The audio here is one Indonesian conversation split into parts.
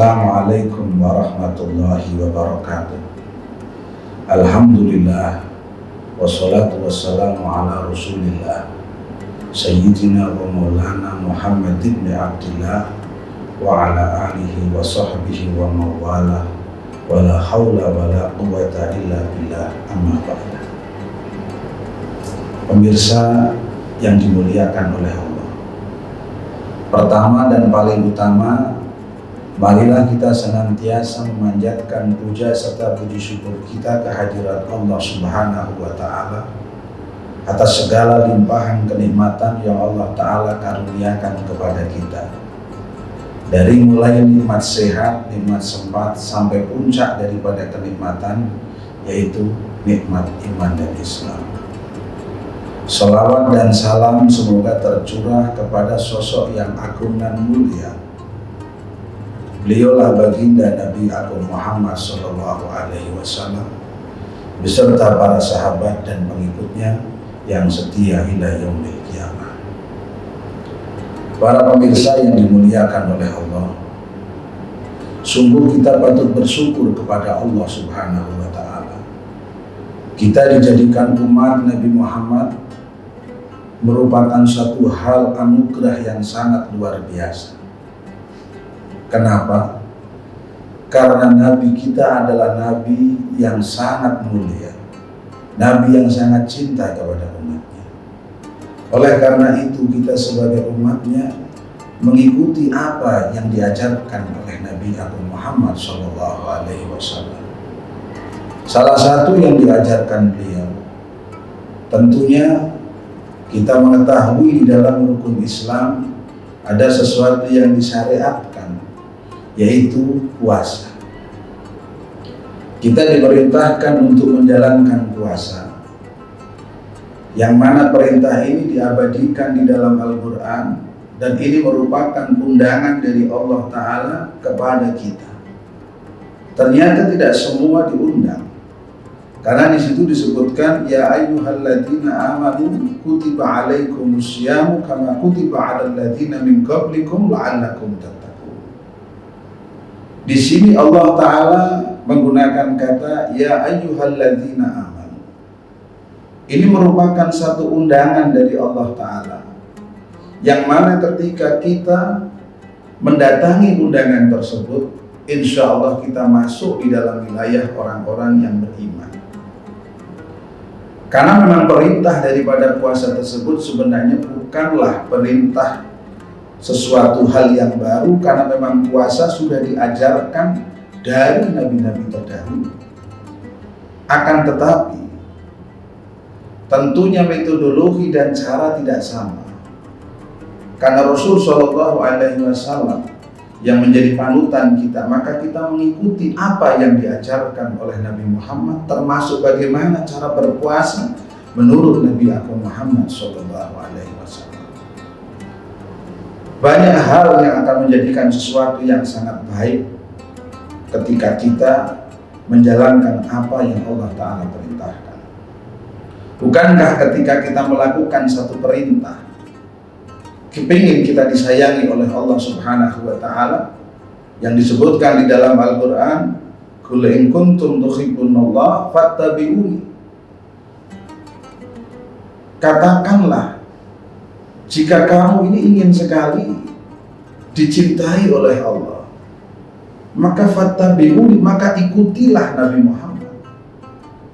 Assalamualaikum warahmatullahi wabarakatuh. Alhamdulillah, wassalatu wassalamu ala rasulillah Sayyidina wa maulana Muhammad ibn Abdillah wa ala alihi wa sahbihi wa mawala wa la hawla wa la quwwata illa billah, amma ba'da. Pemirsa yang dimuliakan oleh Allah, pertama dan paling utama, marilah kita senantiasa memanjatkan puja serta puji syukur kita kehadirat Allah Subhanahu wa Ta'ala atas segala limpahan kenikmatan yang Allah Ta'ala karuniakan kepada kita, dari mulai nikmat sehat, nikmat sempat, sampai puncak daripada kenikmatan, yaitu nikmat iman dan Islam. Salawat dan salam semoga tercurah kepada sosok yang agung dan mulia. Beliaulah baginda Nabi Agung Muhammad SAW beserta para sahabat dan pengikutnya yang setia hingga yaumil qiyamah. Para pemirsa yang dimuliakan oleh Allah, sungguh kita patut bersyukur kepada Allah Subhanahu wa Ta'ala. Kita dijadikan umat Nabi Muhammad merupakan satu hal anugerah yang sangat luar biasa. Kenapa? Karena Nabi kita adalah Nabi yang sangat mulia, Nabi yang sangat cinta kepada umatnya. Oleh karena itu kita sebagai umatnya mengikuti apa yang diajarkan oleh Nabi Agung Muhammad SAW. Salah satu yang diajarkan beliau, tentunya kita mengetahui di dalam rukun Islam ada sesuatu yang disyariatkan, yaitu puasa. Kita diperintahkan untuk menjalankan puasa, yang mana perintah ini diabadikan di dalam Al-Quran, dan ini merupakan undangan dari Allah Ta'ala kepada kita. Ternyata tidak semua diundang, karena di situ disebutkan ya ayyuhalladzina amanu kutiba alaikumusyamu kama kutiba alal ladzina min qablikum la'allakum tattaqun. Di sini Allah Ta'ala menggunakan kata ya ayyuhalladzina amanu. Ini merupakan satu undangan dari Allah Ta'ala, yang mana ketika kita mendatangi undangan tersebut, insya Allah kita masuk di dalam wilayah orang-orang yang beriman. Karena memang perintah daripada puasa tersebut sebenarnya bukanlah perintah sesuatu hal yang baru, karena memang puasa sudah diajarkan dari nabi-nabi terdahulu. Akan tetapi tentunya metodologi dan cara tidak sama, karena Rasul SAW yang menjadi panutan kita, maka kita mengikuti apa yang diajarkan oleh Nabi Muhammad, termasuk bagaimana cara berpuasa menurut Nabi Agung Muhammad SAW. Banyak hal yang akan menjadikan sesuatu yang sangat baik ketika kita menjalankan apa yang Allah Ta'ala perintahkan. Bukankah ketika kita melakukan satu perintah, kepingin kita disayangi oleh Allah Subhanahu wa Ta'ala, yang disebutkan di dalam Al-Quran, qul in kuntum tuhibbunallaha fattabi'uni. Katakanlah, jika kamu ini ingin sekali dicintai oleh Allah, maka fattabi'uni, maka ikutilah Nabi Muhammad.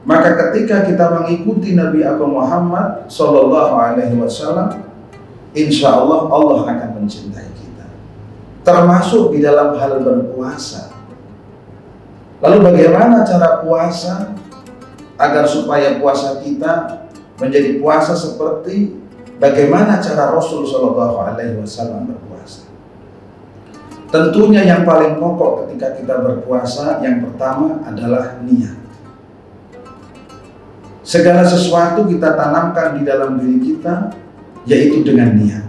Maka ketika kita mengikuti Nabi Agung Muhammad SAW, insya Allah Allah akan mencintai kita, termasuk di dalam hal berpuasa. Lalu bagaimana cara puasa agar supaya puasa kita menjadi puasa seperti bagaimana cara Rasul SAW berpuasa? Tentunya yang paling pokok ketika kita berpuasa, yang pertama adalah niat. Segala sesuatu kita tanamkan di dalam diri kita, yaitu dengan niat.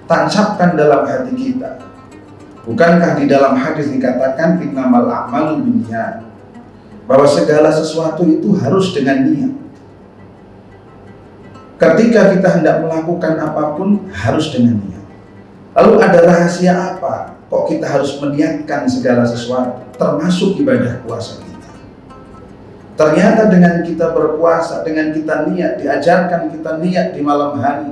Tancapkan dalam hati kita. Bukankah di dalam hadis dikatakan innamal a'malu binniyat, bahwa segala sesuatu itu harus dengan niat. Ketika kita hendak melakukan apapun harus dengan niat. Lalu ada rahasia apa kok kita harus meniatkan segala sesuatu, termasuk ibadah puasa kita. Ternyata dengan kita berpuasa, dengan kita niat, diajarkan kita niat di malam hari,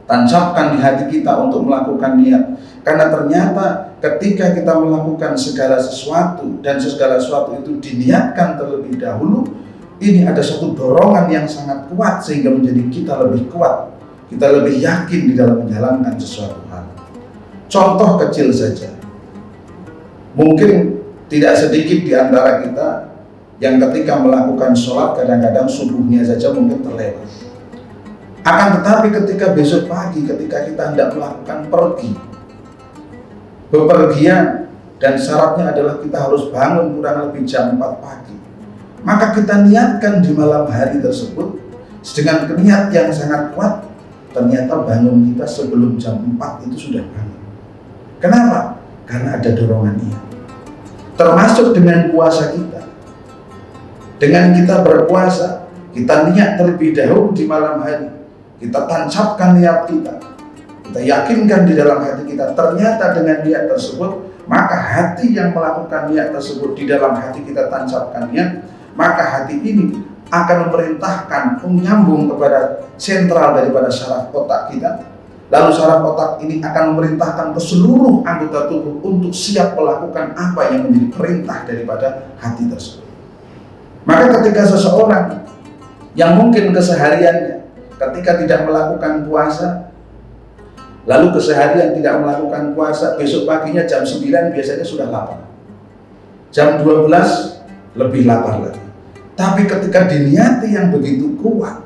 tancapkan di hati kita untuk melakukan niat. Karena ternyata ketika kita melakukan segala sesuatu dan segala sesuatu itu diniatkan terlebih dahulu, ini ada satu dorongan yang sangat kuat sehingga menjadi kita lebih kuat, kita lebih yakin di dalam menjalankan sesuatu hal. Contoh kecil saja, mungkin tidak sedikit di antara kita yang ketika melakukan sholat kadang-kadang subuhnya saja mungkin terlewat. Akan tetapi ketika besok pagi, ketika kita hendak melakukan bepergian, dan syaratnya adalah kita harus bangun kurang lebih jam 4 pagi, maka kita niatkan di malam hari tersebut dengan niat yang sangat kuat. Ternyata bangun kita sebelum jam 4 itu sudah bangun. Kenapa? Karena ada dorongan niat. Termasuk dengan puasa kita. Dengan kita berpuasa, kita niat terlebih dahulu di malam hari. Kita tancapkan niat kita. Kita yakinkan di dalam hati kita. Ternyata dengan niat tersebut, maka hati yang melakukan niat tersebut di dalam hati kita tancapkan niat, maka hati ini akan memerintahkan menyambung kepada sentral daripada saraf otak kita. Lalu saraf otak ini akan memerintahkan ke seluruh anggota tubuh untuk siap melakukan apa yang menjadi perintah daripada hati tersebut. Maka ketika seseorang yang mungkin kesehariannya ketika tidak melakukan puasa, lalu keseharian tidak melakukan puasa, besok paginya jam 9 biasanya sudah lapar, jam 12 lebih lapar lagi. Tapi ketika diniati yang begitu kuat,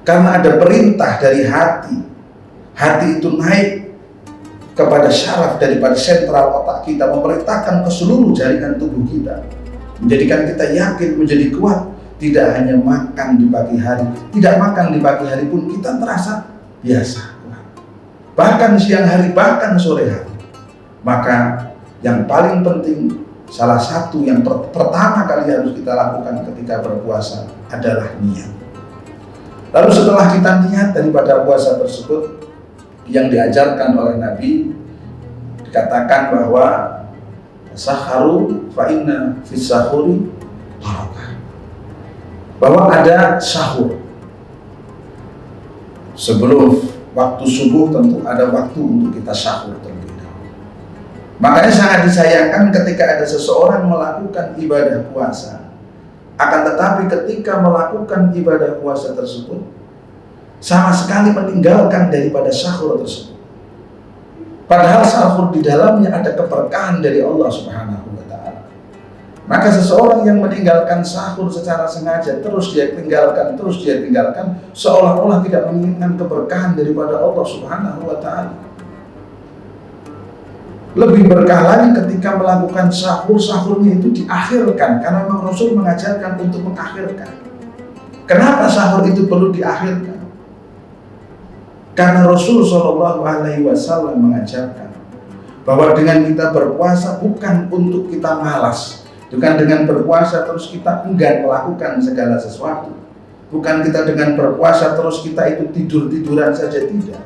karena ada perintah dari hati itu naik kepada syaraf daripada sentral otak kita, memerintahkan ke seluruh jaringan tubuh kita, menjadikan kita yakin, menjadi kuat. Tidak hanya makan di pagi hari, tidak makan di pagi hari pun kita terasa biasa kuat. Bahkan siang hari, bahkan sore hari. Maka yang paling penting, salah satu yang pertama kali harus kita lakukan ketika berpuasa adalah niat. Lalu setelah kita niat daripada puasa tersebut yang diajarkan oleh Nabi, dikatakan bahwa saharu fa inna fis sahuri barakah, bahwa ada sahur. Sebelum waktu subuh tentu ada waktu untuk kita sahur terlebih dahulu. Makanya sangat disayangkan ketika ada seseorang melakukan ibadah puasa, akan tetapi ketika melakukan ibadah puasa tersebut sama sekali meninggalkan daripada sahur tersebut. Padahal sahur di dalamnya ada keberkahan dari Allah Subhanahu wa ta'ala. Maka seseorang yang meninggalkan sahur secara sengaja, terus dia tinggalkan, seolah-olah tidak menginginkan keberkahan daripada Allah Subhanahu wa ta'ala. Lebih berkah lagi ketika melakukan sahurnya itu diakhirkan, karena memang Rasul mengajarkan untuk mengakhirkan. Kenapa sahur itu perlu diakhirkan? Karena Rasul SAW mengajarkan bahwa dengan kita berpuasa bukan untuk kita malas, bukan dengan berpuasa terus kita enggan melakukan segala sesuatu, bukan kita dengan berpuasa terus kita itu tidur-tiduran saja, tidak.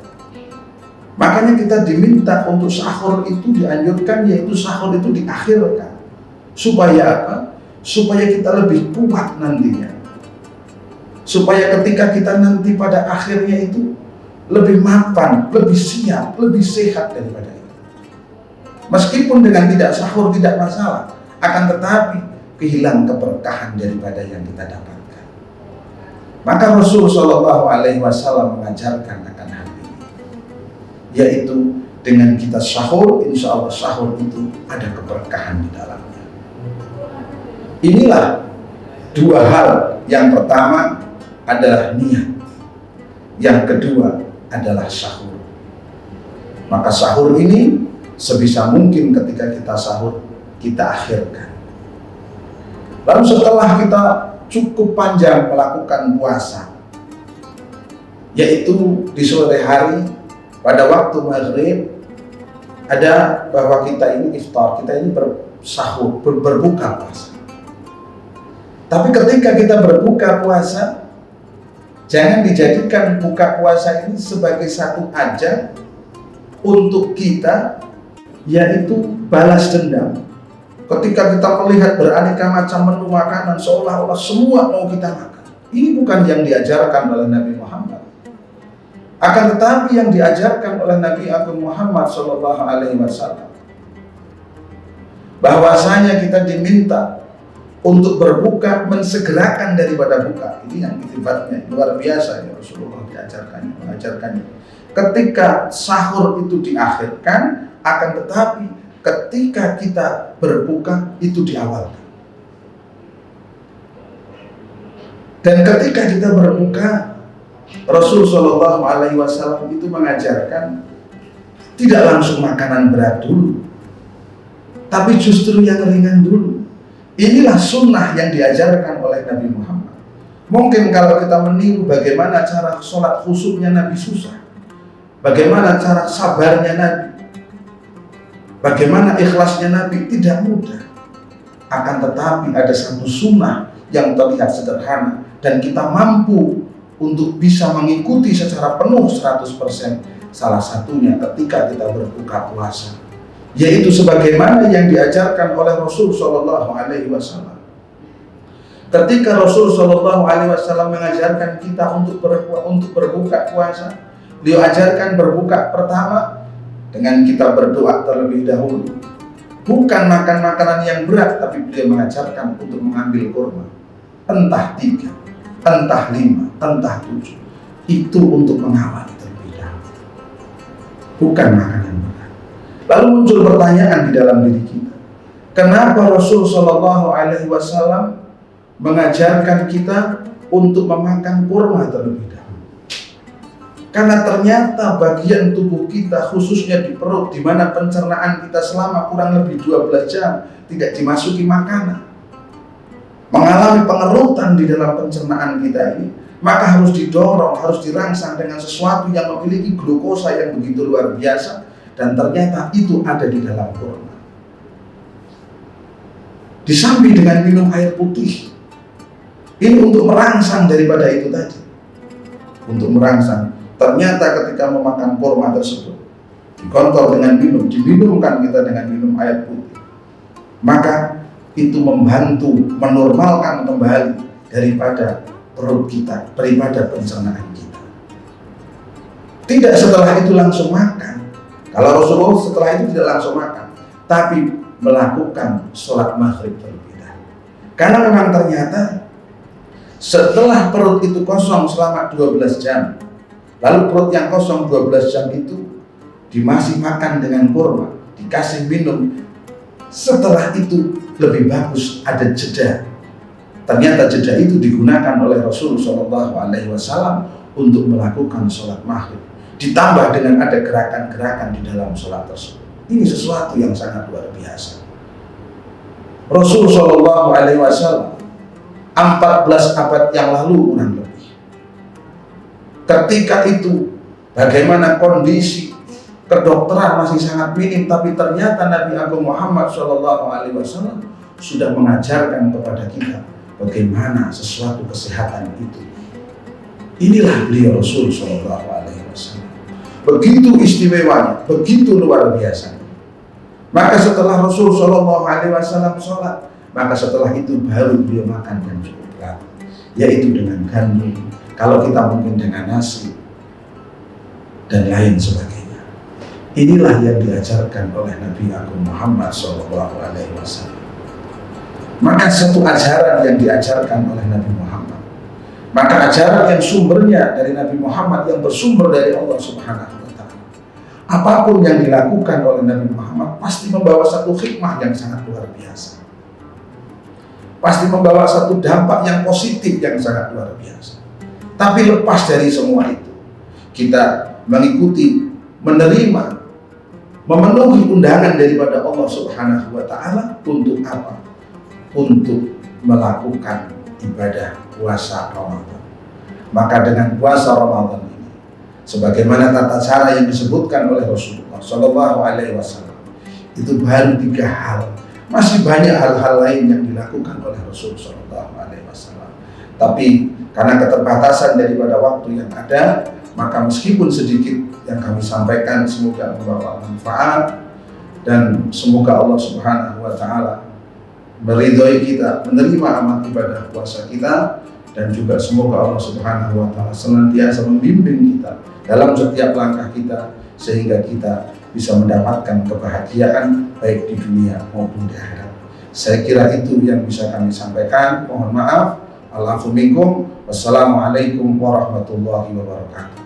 Makanya kita diminta untuk sahur itu dianjurkan, yaitu sahur itu diakhirkan. Supaya apa? Supaya kita lebih kuat nantinya. Supaya ketika kita nanti pada akhirnya itu lebih mapan, lebih siap, lebih sehat daripada itu. Meskipun dengan tidak sahur tidak masalah, akan tetapi kehilangan keberkahan daripada yang kita dapatkan. Maka Rasul SAW mengajarkan akan hal ini, yaitu dengan kita sahur, insya Allah sahur itu ada keberkahan di dalamnya. Inilah dua hal. Yang pertama adalah niat, yang kedua adalah sahur. Maka sahur ini sebisa mungkin ketika kita sahur, kita akhirkan. Lalu setelah kita cukup panjang melakukan puasa, yaitu di sore hari, pada waktu maghrib, ada bahwa kita ini iftar, kita ini bersahur, berbuka puasa. Tapi ketika kita berbuka puasa, jangan dijadikan buka puasa ini sebagai satu ajang untuk kita, yaitu balas dendam. Ketika kita melihat beraneka macam menu makanan seolah-olah semua mau kita makan. Ini bukan yang diajarkan oleh Nabi Muhammad. Akan tetapi yang diajarkan oleh Nabi Agung Muhammad SAW, bahwasanya kita diminta untuk berbuka mensegerakan daripada buka. Ini yang sifatnya luar biasa ya, Rasulullah mengajarkannya. Ketika sahur itu diakhirkan, akan tetapi ketika kita berbuka itu diawalkan. Dan ketika kita berbuka, Rasul Shallallahu Alaihi Wasallam itu mengajarkan tidak langsung makanan berat dulu, tapi justru yang ringan dulu. Inilah sunnah yang diajarkan oleh Nabi Muhammad. Mungkin kalau kita meniru bagaimana cara sholat khusyuknya Nabi susah, bagaimana cara sabarnya Nabi, bagaimana ikhlasnya Nabi, tidak mudah. Akan tetapi ada satu sunnah yang terlihat sederhana dan kita mampu untuk bisa mengikuti secara penuh 100%. Salah satunya ketika kita berbuka puasa, yaitu sebagaimana yang diajarkan oleh Rasul Shallallahu Alaihi Wasallam. Ketika Rasul Shallallahu Alaihi Wasallam mengajarkan kita untuk berbuka puasa, beliau ajarkan berbuka pertama dengan kita berdoa terlebih dahulu. Bukan makan makanan yang berat, tapi beliau mengajarkan untuk mengambil kurma, entah 3, entah 5, entah 7. Itu untuk mengawali terlebih dahulu, bukan makanan berat. Lalu muncul pertanyaan di dalam diri kita, kenapa Rasul Shallallahu Alaihi Wasallam mengajarkan kita untuk memakan kurma terlebih dahulu? Karena ternyata bagian tubuh kita, khususnya di perut, di mana pencernaan kita selama kurang lebih 12 jam tidak dimasuki makanan, mengalami pengerutan di dalam pencernaan kita ini, maka harus didorong, harus dirangsang dengan sesuatu yang memiliki glukosa yang begitu luar biasa, dan ternyata itu ada di dalam kurma. Disambi dengan minum air putih. Ini untuk merangsang daripada itu tadi. Untuk merangsang. Ternyata ketika memakan kurma tersebut, dikontrol dengan minum, diminumkan kita dengan minum air putih, maka itu membantu menormalkan kembali daripada perut kita, daripada pencernaan kita. Tidak setelah itu langsung makan. Kalau Rasulullah setelah itu tidak langsung makan, tapi melakukan sholat maghrib terlebih dahulu. Karena memang ternyata setelah perut itu kosong selama 12 jam, lalu perut yang kosong 12 jam itu dimasih makan dengan kurma, dikasih minum, setelah itu lebih bagus ada jeda. Ternyata jeda itu digunakan oleh Rasul Shallallahu Alaihi Wasallam untuk melakukan sholat maghrib, ditambah dengan ada gerakan-gerakan di dalam sholat tersebut. Ini sesuatu yang sangat luar biasa. Rasul Shallallahu Alaihi Wasallam 14 abad yang lalu kurang lebih, ketika itu bagaimana kondisi kedokteran masih sangat minim, tapi ternyata Nabi Agung Muhammad Shallallahu Alaihi Wasallam sudah mengajarkan kepada kita bagaimana sesuatu kesehatan itu. Inilah beliau Rasul Shallallahu Alaihi Wasallam. Begitu istimewanya, begitu luar biasa. Maka setelah Rasul Shallallahu Alaihi Wasallam sholat, maka setelah itu baru beliau makan yang cukup berat, yaitu dengan gandum. Kalau kita mungkin dengan nasi dan lain sebagainya. Inilah yang diajarkan oleh Nabi Agung Muhammad Shallallahu Alaihi Wasallam. Maka satu ajaran yang diajarkan oleh Nabi Muhammad, maka ajaran yang sumbernya dari Nabi Muhammad, yang bersumber dari Allah Subhanahu wa Ta'ala, apapun yang dilakukan oleh Nabi Muhammad pasti membawa satu hikmah yang sangat luar biasa, pasti membawa satu dampak yang positif yang sangat luar biasa. Tapi lepas dari semua itu, kita mengikuti, menerima, memenuhi undangan daripada Allah Subhanahu wa Ta'ala untuk apa? Untuk melakukan ibadah puasa Ramadan. Maka dengan puasa Ramadan ini, sebagaimana tata cara yang disebutkan oleh Rasulullah Shallallahu Alaihi Wasallam, itu baru 3 hal. Masih banyak hal-hal lain yang dilakukan oleh Rasul Shallallahu Alaihi Wasallam. Tapi karena keterbatasan daripada waktu yang ada, maka meskipun sedikit yang kami sampaikan semoga membawa manfaat, dan semoga Allah Subhanahu wa Ta'ala meridhoi kita, menerima amal ibadah puasa kita, dan juga semoga Allah Subhanahu wa Ta'ala senantiasa membimbing kita dalam setiap langkah kita, sehingga kita bisa mendapatkan kebahagiaan baik di dunia maupun di akhirat. Saya kira itu yang bisa kami sampaikan. Mohon maaf. Al-afu minkum. Wassalamualaikum warahmatullahi wabarakatuh.